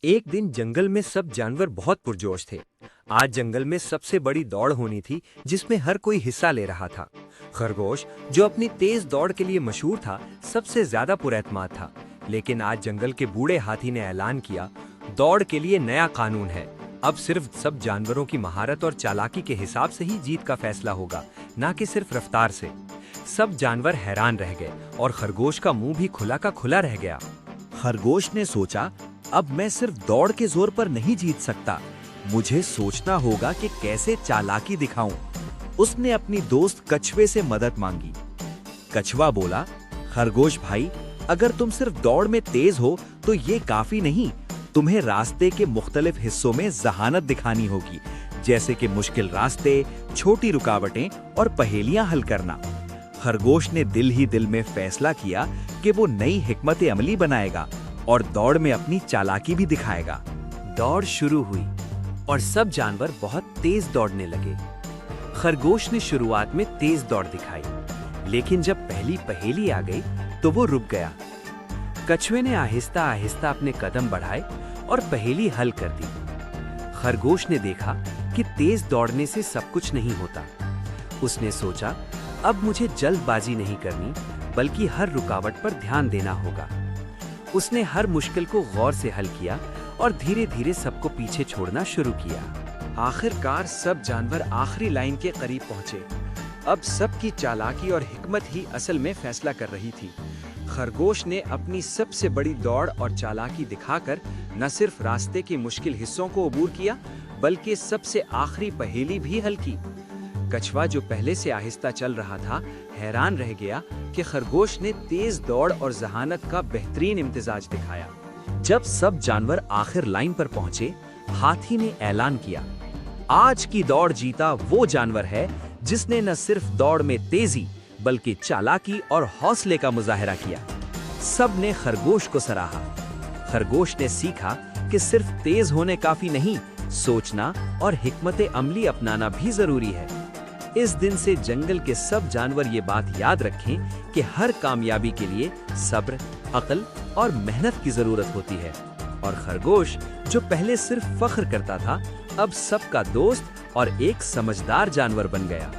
एक दिन जंगल में सब जानवर बहुत पुरजोश थे। आज जंगल में सबसे बड़ी दौड़ होनी थी जिसमें हर कोई हिस्सा ले रहा था। खरगोश, जो अपनी तेज दौड़ के लिए मशहूर था, सबसे ज्यादा पुरएतमाद था। लेकिन आज जंगल के बूढ़े हाथी ने ऐलान किया, दौड़ के लिए नया कानून है। अब सिर्फ सब जानवरों की महारत और चालाकी के हिसाब से ही जीत का फैसला होगा, न कि सिर्फ रफ्तार से। सब जानवर हैरान रह गए और खरगोश का मुंह भी खुला का खुला रह गया। खरगोश ने सोचा, अब मैं सिर्फ दौड़ के जोर पर नहीं जीत सकता, मुझे सोचना होगा कि कैसे चालाकी दिखाऊं। उसने अपनी दोस्त कछुए से मदद मांगी। कछुआ बोला, खरगोश भाई, अगर तुम सिर्फ दौड़ में तेज हो तो ये काफी नहीं, तुम्हें रास्ते के मुख्तलिफ हिस्सों में जहानत दिखानी होगी, जैसे कि मुश्किल रास्ते, छोटी रुकावटें और पहेलियां हल करना। खरगोश ने दिल ही दिल में फैसला किया कि वो नई हिकमत अमली बनाएगा और दौड़ में अपनी चालाकी भी दिखाएगा। दौड़ शुरू हुई और सब जानवर बहुत तेज दौड़ने लगे। खरगोश ने शुरुआत में तेज दौड़ दिखाई, लेकिन जब पहली पहेली आ गई तो वो रुक गया। कछुए ने आहिस्ता आहिस्ता अपने कदम बढ़ाए और पहेली हल कर दी। खरगोश ने देखा कि तेज दौड़ने से सब कुछ नहीं होता। उसने सोचा, अब मुझे जल्दबाजी नहीं करनी, बल्कि हर रुकावट पर ध्यान देना होगा। उसने हर मुश्किल को गौर से हल किया और धीरे धीरे सबको पीछे छोड़ना शुरू किया। आखिरकार सब जानवर आखिरी लाइन के करीब पहुंचे। अब सबकी चालाकी और हिकमत ही असल में फैसला कर रही थी। खरगोश ने अपनी सबसे बड़ी दौड़ और चालाकी दिखाकर न सिर्फ रास्ते के मुश्किल हिस्सों को अबूर किया, बल्कि सबसे आखिरी पहेली भी हल की। कछुआ, जो पहले से आहिस्ता चल रहा था, हैरान रह गया कि खरगोश ने तेज दौड़ और जहानत का बेहतरीन इम्तिजाज दिखाया। जब सब जानवर आखिर लाइन पर पहुंचे, हाथी ने ऐलान किया, आज की दौड़ जीता वो जानवर है जिसने न सिर्फ दौड़ में तेजी, बल्कि चालाकी और हौसले का मुजाहरा किया। सब ने खरगोश को सराहा। खरगोश ने सीखा कि सिर्फ तेज होने काफी नहीं, सोचना और हिकमत अमली अपनाना भी जरूरी है। इस दिन से जंगल के सब जानवर ये बात याद रखें कि हर कामयाबी के लिए सब्र, अक्ल और मेहनत की जरूरत होती है। और खरगोश, जो पहले सिर्फ फख्र करता था, अब सबका दोस्त और एक समझदार जानवर बन गया।